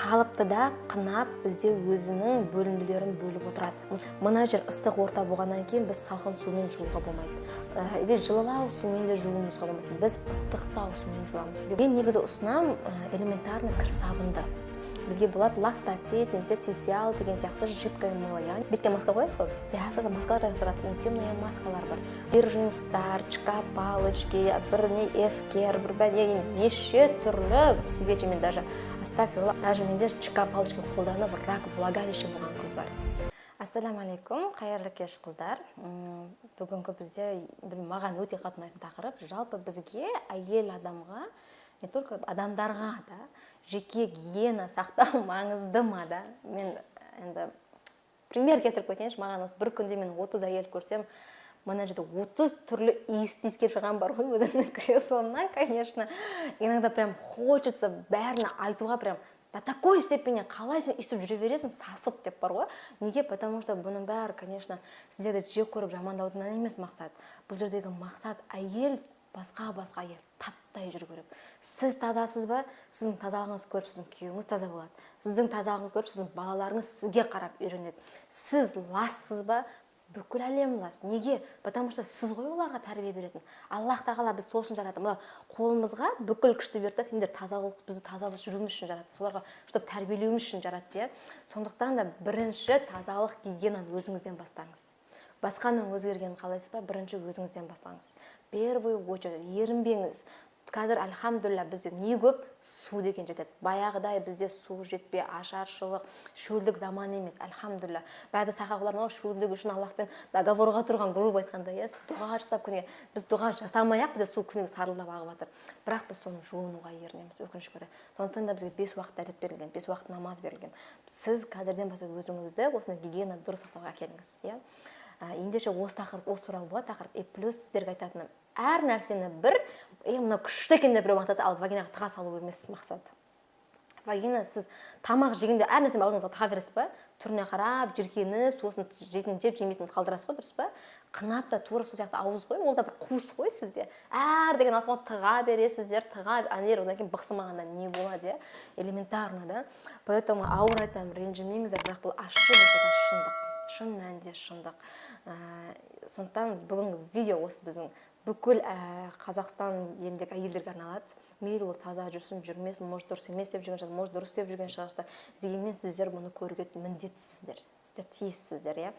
қалыпты да қынап бізде өзінің бөлінділерін бөліп отырады. Мына жер ыстық орта болғаннан кейін біз салқын сумен жууға болмайды. Или жылылау сумен де жууымызға болмайды. Біз ыстықтау сумен жуамыз. Мен негізі ұсынамын элементарный кір сабынды. Бізге болады лактацит, немесе цитиал деген сияқты жидкое мыло. Яғни бетке маска қоясыз ғой. Дәл сол маскалардан сататын интимный маскалар бар. Биржин, старчка, палочки, біріне эфкер, бір неше түрлі свечемен даже астафирулла. Даже менде чка палочка қолданып рак влагалище болған қыз бар. Ассаламу алейкум, қайырлы кеш қыздар. Бүгінгі бізде маған өте қатынайтын тақырып. Жалпы бізге әйел адамға, не только адамдарға да жеке гигиена сақтау маңызды ма да? Мен енді пример келтіріп кетейінші, маған осы бір күнде мен 30 әйел көрсем, мына жерде 30 түрлі иіс келіп шығған бар ғой өзімнің кресломнан, конечно. Иногда прям хочется бәріне айтуға прям до такой степени қалай сен иістіп жүре бересің, сасып деп бар ғой. Неге? Потому что бұның бәрі, конечно, сіздерді жек көріп жамандаудың емес мақсат. Бұл жердегі мақсат әйел басқа әйел таптай жүру керек. Сіз тазасыз ба? Сіздің тазалығыңыз көріп, сіздің күйеуіңіз таза болады. Сіздің тазалығыңыз көріп, сіздің балаларыңыз сізге қарап үйренеді. Сіз лассыз ба? Бүкіл әлем лас. Неге? Потому что сіз ғой оларға тәрбие беретін. Аллах тағала біз сол үшін жаратты. Мына қолымызға бүкіл күшті берді, сендер таза болып, бізді таза болып жүруіміз үшін жаратты. Соларға чтобы тәрбиелеуіміз үшін жаратты. Сондықтан да бірінші тазалық гигиенаны өзіңізден бастаңыз. Басқаның өзгергенін қалайсыз ба? Бірінші өзіңізден бастаңыз. Первый очередь ерінбеңіз. Қазір альхамдулилля бізде не көп? Су деген жетеді. Баяғыдай бізде су жетпей, ашаршылық, шөлдік заман емес. Альхамдулилля. Бәді сахабалар шөлдік үшін Аллахпен договорға тұрған груб айтқанда, сіз дұға жасап күнге, біз дұға жасамай-ақ бізде су күніге сарылдап ағып жатыр. Бірақ біз соны жуынуға ерінеміз, өкінішке орай. Сондықтан да бізге 5 уақыт дәрет берілген, 5 уақыт намаз берілген. Сіз қазірден бастап өзіңізді осындай гигиена дұрыс сақтауға әкеліңіз, иә? Ендеше осы тақырып, осы туралы болады тақырып. Плюс сіздерге айтатыным, әр нәрсені бір, мына күшті екенде біреу мақтаса, ал вагинаға тыға салу емес мақсат. Вагина сіз тамақ жегенде әр нәрсені аузыңызға тыға бересіз ба? Түріне қарап, жиркеніп, сосын жейтін жеп, жемейтін қалдырасыз ғой, дұрыс па? Қынап та тура сол сияқты ауыз ғой, ол да бір қуыс ғой сізде. Әр деген асыға тыға бересіздер, тыға, әнер одан кейін бықсымағанда не болады, элементарно да. Поэтому ауыр айтсам, ренжімеңіздер, бірақ бұл ащы болса да шындық. Шын мәнінде шындық. Сондықтан бүгінгі видео осы біздің бүкіл Қазақстан еліндегі әйелдерге арналады. Мейлі ол таза жүрсін, жүрмесін, может дұрыс емес деп жүрген шығар, может дұрыс деп жүрген шығарсыздар. Дегенмен сіздер бұны көруге міндеттісіздер. Сіздер тиіссіздер, иә.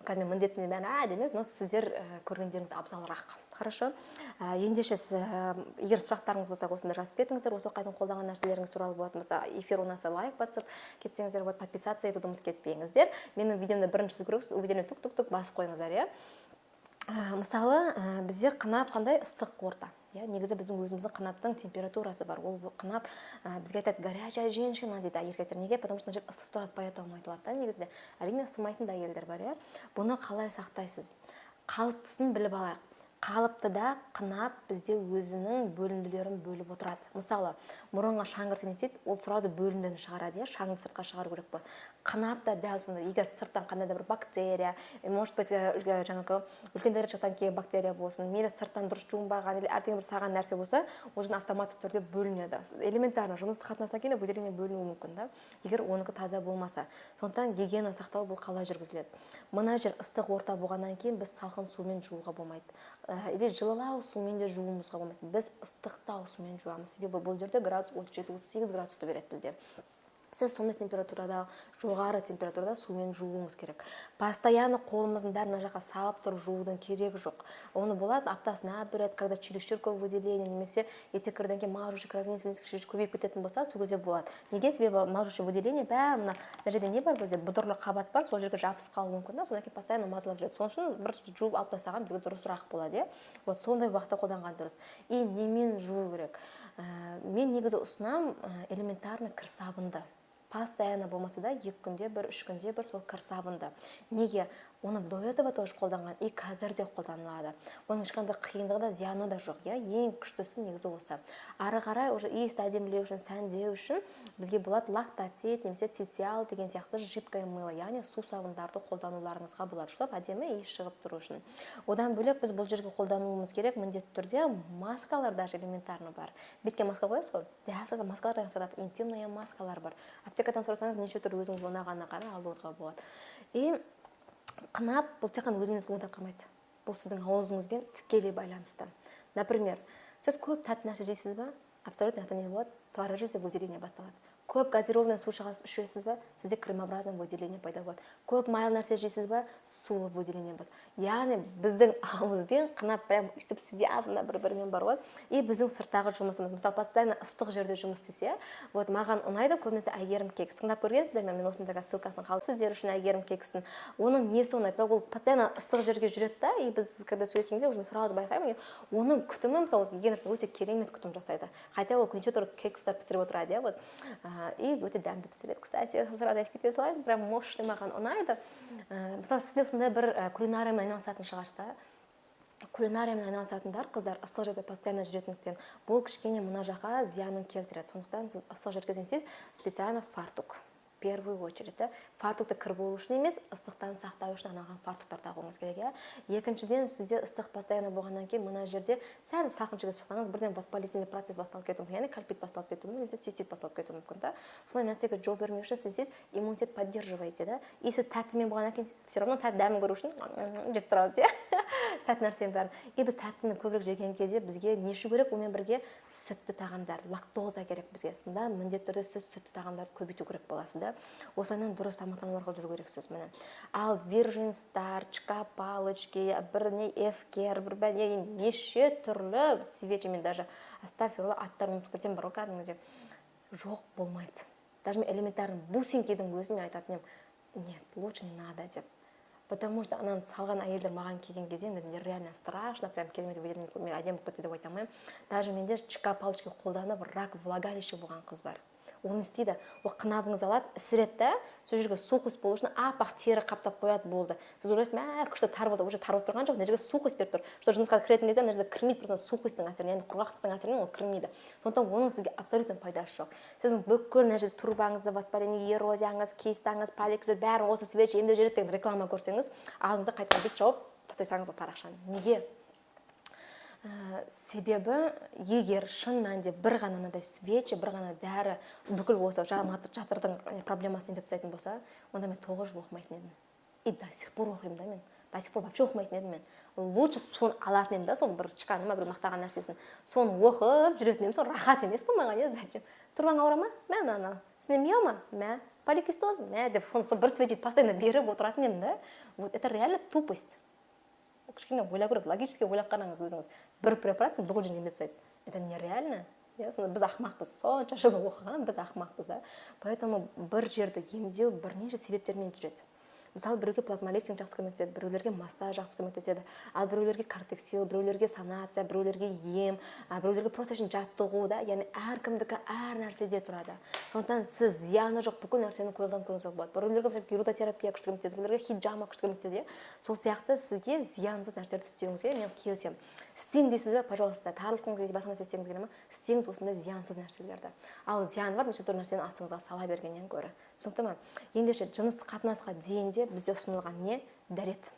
Қазір мен міндетіне бәрін демес, но сіздер көргендеріңіз абзалырақ. Хорошо. Ендеше егер сұрақтарыңыз болса, осында жазып кетіңіздер. Осы қайтын қолданған нәрселеріңіз туралы болатын болса, эфир ұнаса лайк басып кетсеңіздер, болады подписаться етуді ұмытып кетпеңіздер. Менің видеомда бірінші көресіз, ол видеоны тук-тук басып қойыңыздар, иә. Мысалы, бізде қынап қандай ыстық орта. Негізі біздің өзіміздің қынаптың температурасы бар. Ол қынап бізге айтады, горячая женщина дейді еркектер. Неге? Потому что ысып тұрады, поэтому айтылады. Негізінде әрине ысымайтын да әйелдер бар. Бұны қалай сақтайсыз? Қалыптысын біліп алайық. Қалыпты да қынап бізде өзінің бөлінділерін бөліп отырады. Мысалы, мұрынға шаңғыр теңесек, ол сразу бөліндіні шығарады, шаңды сыртқа шығару керек болады. Қынап та дәл сонда, егер сырттан қандай да бір бактерия, может быть, үлкен дәрет жақтан келген бактерия болсын, мейлі сырттан дұрыс жуынбаған, или әртең бір саған нәрсе болса, ол жерден автоматты түрде бөлінеді. Элементарно, жыныстық қатынастан кейін выделение бөлінуі мүмкін, да? Егер оныкі таза болмаса. Сондықтан гигиена сақтау бұл қалай жүргізіледі? Мына жер ыстық орта болғаннан кейін біз салқын сумен жууға болмайды. Или жылылау сумен де жуымызға болмайды. Біз ыстықтау сумен жуамыз. Себебі бұл жерде градус 37-38 градусты береді бізде. Сіз сондай температурада, жоғары температурада сумен жууыңыз керек. Постоянно қолымыздың бәрін жаққа салып тұрып жуудың керегі жоқ. Оны болады аптасына бір рет, когда чересчур көп выделение, немесе етеккірден кейін мажущий кровинец көбейіп кететін болса, сол кезде болады. Неге? Себебі мажущий выделение бәрі мына жерде не бар бізде? Бұдырлы қабат бар, сол жерге жабысып қалуы мүмкін, содан кейін постоянно мазалап жүреді. Сол үшін бір жуып алып тастаған бізге дұрысырақ болады, Вот сондай уақытта қолданған дұрыс. И немен жуу керек? Мен негізі ұсынам элементарный кір сабынды. Постоянно болмаса да 2 күнде бір, 3 күнде бір сол кір сабынды. Неге? Оны до этого тоже қолданған, и қазір де қолданылады. Оның ешқандай қиындығы да, зияны да жоқ, ең күштісі негізі осы. Ары қарай уже иісті әдемілеу үшін, сәндеу үшін бізге болады лактацит, немесе цитиал деген сияқты жидкое мыло, яғни су сабындарды қолдануларыңызға болады, чтобы әдемі иіс шығып тұру үшін. Одан бөлек біз бұл жерге қолдануымыз керек, міндетті түрде маскалар даже элементарно бар. Бетке маска қоясыз ғой? Дәл сол маскалардан сататын интимный маскалар бар. аптекадан сұрасаңыз неше түрлі өзіңіз ұнағанына қарай алуыңызға болады. И қынап бұл тек қана өзіңіз ғана тарқамайды. Бұл сіздің аузыңызбен тікелей байланысты. Например, сіз көп тәтті нәрсе жейсіз ба? Абсолютно это не болады. Творожите выделение басталады. Көп газированный су ішесіз ба? Сізде кремообразный выделение пайда болады. Көп майлы нәрсе жейсіз ба? Сулы выделение болады. Яғни біздің ауызбен қынап прям үстіп связано бір-бірімен бар ғой. И біздің сырттағы жұмысымыз, мысалы, постоянно ыстық жерде жұмыс істесе, вот маған ұнайды көбінесе әйгерім кекс. Тыңдап көргенсіздер ме? Мен осындағы ссылкасын қалдым сіздер үшін әйгерім кекстің. Оның несі ұнайды? Ол постоянно ыстық жерге жүреді да, и біз когда сөйлескенде уже сразу байқаймын, оның күтімі мысалы гигиенер өте керемет күтім жасайды. Хотя ол неше түрлі кекстер пісіріп отырады, иә, вот. И өте дәмді пісіреді, кстати, сразу айтып кете салайын, прям мощный маған ұнайды. Мысалы, сізде сондай бір кулинариямен айналысатын шығарса, кулинариямен айналысатындар қыздар ыстық жерде постоянно жүретіндіктен бұл кішкене мына жаққа зиянын келтіреді. Сондықтан сіз ыстық жерге сенсеңіз, специально фартук. В первую очередь, фартукты кір болу үшін емес, ыстықтан сақтау үшін арналған фартуктар тағуыңыз керек. Екіншіден, сізде ыстық постоянно болғаннан кейін мына жерде сәл салқын жерге шықсаңыз, бірден воспалительный процесс басталып кетуі мүмкін, яғни кальпит басталып кетуі мүмкін, немесе цистит басталып кетуі мүмкін да. Солай нәрсеге жол бермеу үшін сіз иммунитет поддерживаете, да. И сіз тәттімен болғаннан кейін все равно тәтті дәмін көру үшін жеп тұрамыз, иә. Тәтті нәрсенің бәрін. И біз тәттіні көбірек жеген кезде бізге не ішу керек? Онымен бірге сүтті тағамдар, лактоза керек бізге. Сонда міндетті түрде сіз сүтті тағамдарды көбейту керек боласыз да. Осылайынан дұрыс тамақтану арқылы жүру керексіз міне. Ал virgin старчка, палочки, бір не эфкер, бір бәле неше түрлі свечи, мен даже астафирулла аттарын ұмытып кетемін бар ғой кәдімгідей. Жоқ, болмайды. Даже мен элементарный бусинкидің өзін мен айтатын едім, нет, лучше не надо деп. Потому что ананы салған әйелдер маған келген кезде реально страшно, прям керемет выделение, мен әдемі болып кетті деп айта алмаймын. Даже менде чка палочка қолданып рак влагалище болған қыз бар. Оны істейді, ол қынабыңыз алады, ісіреді да, сол жерге су құйып болу үшін апақ тері қаптап қояды болды. Сіз ойлайсыз, күшті тар болды, уже тар болып тұрған жоқ, мына жерге су құйып беріп тұр. Что жынысқа кіретін кезде мына жерде кірмейді, просто су құйыстың әсерінен, яғни құрғақтықтың әсерінен ол кірмейді. Сондықтан оның сізге абсолютно пайдасы жоқ. Сіздің бүкіл мына жерде турбаңызды, воспаление, эрозияңыз, кистаңыз, поликсіз бәрін осы свечи емдеп жүреді деген реклама көрсеңіз, алдыңызда қайтадан бет жауып тастасаңыз ол парақшаны. Неге? Себебі егер шын мәнінде бір ғана мынадай свечи, бір ғана дәрі бүкіл осы жатырдың проблемасын емдеп тастайтын болса, онда мен 9 жыл оқымайтын едім. И до сих пор оқимын да мен. До сих пор вообще оқымайтын едім мен. Лучше соны алатын едім да, соны бір шыққаны ма, бір мақтаған нәрсесін. Соны оқып жүретін едім, соны рахат емес па маған, е, зачем? Тұрбаң ауыра ма? Мә, сізде миома? Мә, поликистоз? Мә, деп соны бір свечи постоянно беріп отыратын едім да. Вот это реально тупость. Кішкене ойлау керек, логически ойлап қараңыз өзіңіз. Бір препаратсын бүкіл жерін емдеп тастайды. Это нереально. Сонда біз ақымақпыз. Сонша жыл оқыған біз ақымақпыз да. Поэтому бір жерді емдеу бірнеше себептермен жүреді. Мысалы, біреуге плазмолифтинг жақсы көмектеседі, біреулерге массаж жақсы көмектеседі, ал біреулерге кортексил, біреулерге санация, біреулерге ем, біреулерге просто үшін жаттығу да, яғни әркімдікі әр нәрседе тұрады. Сондықтан сіз зияны жоқ бүкіл нәрсені қолданып көруіңізге болады. Біреулерге гирототерапия күшті көмектеседі, біреулерге хиджама күшті көмектеседі. Сол сияқты сізге зиянсыз нәрселерді істеуіңізге мен келісемін. Істеймін дейсіз бе, пожалуйста, тарлықыңыз келсе, басқа нәрсе істеңіз келе ме? Істеңіз осындай зиянсыз нәрселерді. Ал зияны бар неше түрлі нәрсені астыңызға сала бергеннен гөрі. Түсінікті ме? Ендеше жыныстық қатынасқа дейінде бізде ұсынылған не? Дәрет.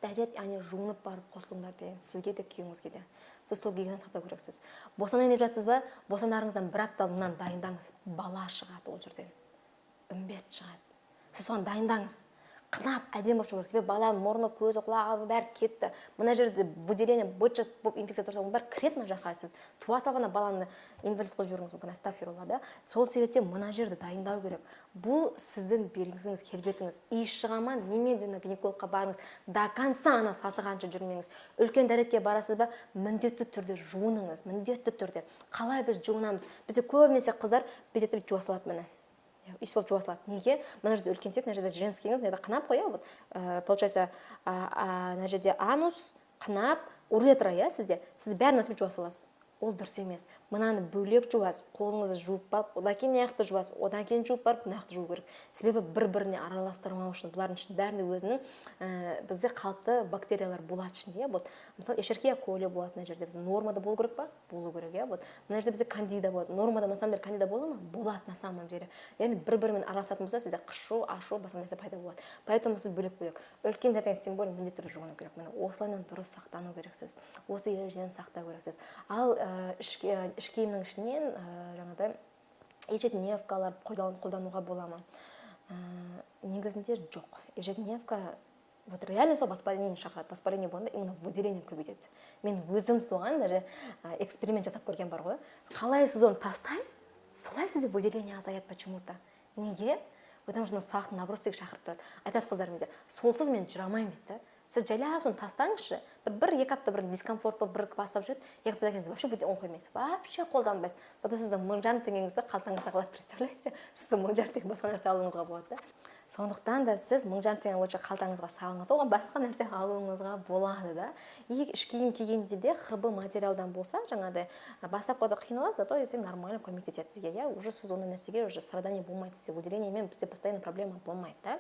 Дәрет, яғни жуынып барып қосылыңдар деген. Сізге де күйеуіңізге де. Сіз сол гигиенаны сақтау керексіз. Босанайын деп жатсыз ба? Босанарыңыздан бір апта алдынан дайындаңыз. Бала шығады ол жерден. Үмбет шығады. Сіз соған дайындаңыз. Қынап әдем болып шығу керек. Себебі баланың мұрны, көзі, құлағы бәрі кетті. Мына жерде выделение, быт-жыт болып инфекция тұрса, оның бәрі кіреді мына жаққа. Сіз туа салғанда баланы инвалид қылып жіберуіңіз мүмкін, астафирулла да. Сол себептен мына жерді дайындау керек. Бұл сіздің белгіңіз, келбетіңіз. Иіс шыға ма, немедленно гинекологқа барыңыз. До конца анау сасығанша жүрмеңіз. Үлкен дәретке барасыз ба, міндетті түрде жуыныңыз, міндетті түрде. Қалай біз жуынамыз? Бізде көбінесе қыздар бететіп жуа салады міне. Иіс болып жуа салады. Неге? Мына жерде үлкен тез, мына жерде женскийіңіз, мына жерде қынап қоя. Получается, мына жерде анус, қынап, уретра, сізде. Сіз бәрін насымен жуа саласыз. Ол дұрыс емес. Мынаны бөлек жуасыз, қолыңызды жуып барып, одан кейін аяқты жуасыз, одан кейін жуып барып, аяқты жуу керек. Себебі бір-біріне араластырмау үшін бұлардың ішінде бәрінде өзінің бізде қалыпты бактериялар болады ішінде. Мысалы, эшерхия коли болады мына жерде. Бізде нормада болу керек па? Болу керек, мына жерде бізде кандида болады. Нормада на самом деле кандида бола ма? Болады на самом деле. Яғни бір-бірімен араласатын болса, сізде қышу, ашу, басқа нәрсе пайда болады. Поэтому сіз бөлек-бөлек. Үлкен дәртен тем более міндетті түрде жуыну керек. Міне осылайынан дұрыс сақтану керексіз. Осы ережені сақтау керексіз. Ал іш киімнің ішінен жаңағыдай ежедневкалар қолдануға бола ма? Негізінде жоқ. Ежедневка вот реально сол воспаление шақырады. Воспаление болғанда именно выделение көбейтеді. Мен өзім соған даже эксперимент жасап көрген бар ғой. Қалай сіз оны тастайсыз, солай сізде выделение азаяды почему-то. Неге? Потому что ұсақтың наоборот сізге шақырып тұрады. Айтады қыздар менде, солсыз мен жүре алмаймын дейді. Сіз жайлап соны тастаңызшы. Бір-екі апта бір дискомфорт болып бір бастап жүреді. Екі аптадан кейін сіз вообще оң қоймайсыз. Вообще қолданбайсыз. Потом сіздің 1000 теңгеңізді қалтаңызда қалады, представляете? Сіз 1000 теңге басқа нәрсе алуыңызға болады да. Сондықтан да сіз 1000 теңге лучше қалтаңызға салыңыз, оған басқа нәрсе алуыңызға болады да. И іш киім кигенде де ХБ материалдан болса, жаңағыдай бастапқыда қиналасыз, зато ертең нормально көмектеседі сізге. Я уже сіз ондай нәрсеге уже страдание болмайды, сізде выделениемен бізде постоянно проблема болмайды да.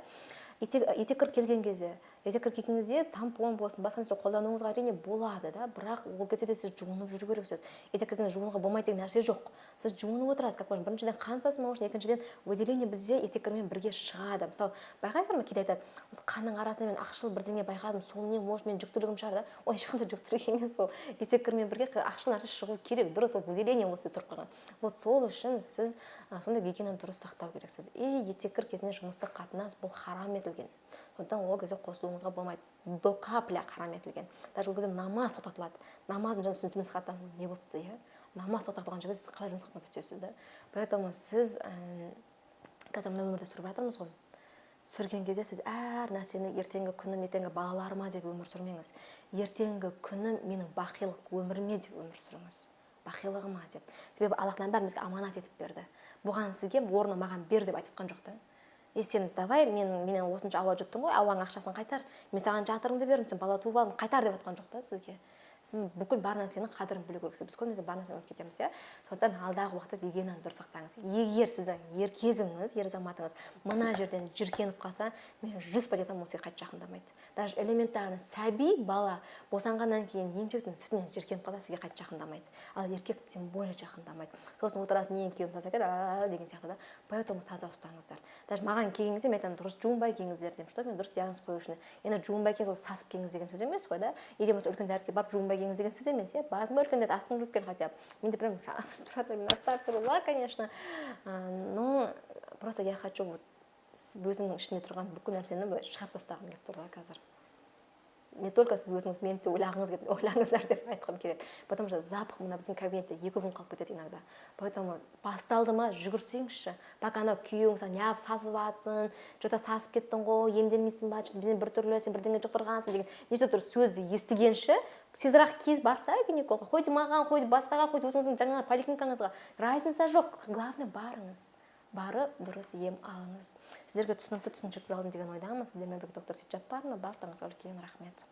Етеккір келген кезде тампон болсын, басқа нәрсе қолдануыңызға әрине болады да, бірақ ол кезде де сіз жуынып жүру керексіз. Етеккірген жуынуға болмайды деген нәрсе жоқ. Сіз жуынып отырасыз, как можно. Біріншіден қан сасымау үшін, екіншіден выделение бізде етеккірмен бірге шығады. Мысалы, байқайсыздар ма, кейде айтады, осы қанның арасында мен ақшыл бірдеңе байқадым, сол не может мен жүктілігім шығар да. Ол ешқандай жүктілік емес, ол етеккірмен бірге ақшыл нәрсе шығу керек. Дұрыс, ол выделение осы тұрып қалған. Вот сол үшін сіз сондай гигиенаны дұрыс сақтау керексіз. И етеккір кезінде жыныстық қатынас бұл харам етілген. Сондықтан ол кезде қосылуыңызға болмайды. До капля харам етілген. Даже ол кезде намаз тоқтатылады. Намаздың жыныстық қатынасыңыз не болыпты, иә? Намаз тоқтатылған жерде сіз қалай жыныстық қатынас өтесіз да? Поэтому сіз қазір мына өмірде сүріп жатырмыз ғой. Сүрген кезде сіз әр нәрсені ертеңгі күнім, ертеңгі балаларыма деп өмір сүрмеңіз. Ертеңгі күнім менің бақилық өміріме деп өмір сүріңіз. Бақилығыма деп. Себебі Аллах тағала бізге аманат етіп берді. Бұған сізге орны маған бер деп айтқан жоқ та. Сен давай менен осынша ауа жұттың ғой, ауаның ақшасын қайтар. Мен саған жатырыңды бердім, сен бала туып алдың, қайтар деп айтқан жоқ та сізге. Сіз бүкіл бар нәрсенің қадірін білу керексіз. Біз көбінесе бар нәрсені ұмытып кетеміз, иә. Сондықтан алдағы уақытта гигиенаны дұрыс сақтаңыз. Егер сіздің еркегіңіз, ер азаматыңыз мына жерден жиіркеніп қалса, мен 100% айтамын, ол сізге қайта жақындамайды. Даже элементарный сәби бала босанғаннан кейін емшектің сүтінен жиіркеніп қалса, сізге қайта жақындамайды. Ал еркек тем более жақындамайды. Сосын отырасың, менің күйеуім таза екен деген сияқты да. Поэтому таза ұстаңыздар. Даже маған келген кезде мен айтамын, дұрыс жуынбай келіңіздер деймін, что мен дұрыс диагноз қою үшін. Енді жуынбай келсе, сасып келіңіз деген сөз емес қой да. Или болмаса үлкен дәртке барып жуынбай келіңіз деген сөз емес, иә. Бардым ба үлкендерді астын жуып кел хотя бы. Менде прям тұрады, конечно. Но просто я хочу вот өзімнің ішінде тұрған бүкіл нәрсені шығарып тастағым келіп тұр да қазір. Не только сіз өзіңіз мені де ойлаңыздар деп айтқым келеді. Потому что запах мына біздің кабинетте 2 күн қалып кетеді иногда. Поэтому басталды ма жүгірсеңізші. Пока анау күйеуің саған неғып сасып жатсын, что-то сасып кеттің ғой, емделмейсің ба, бізден біртүрлі сен бірдеңе жұқтырғансың деген неше түрлі сөзді естігенше, тезірек кез барса гинекологқа, қойды маған, қойды басқаға, қойды өзіңіздің жаңа поликлиникаңызға. Разница жоқ. Главное барыңыз. Барып дұрыс ем алыңыз. Сіздерге түсінікті түсінікті алдым деген ойдамын. Сіздермен бірге доктор Сейтжаппарова. Барлықтарыңызға үлкен рахмет.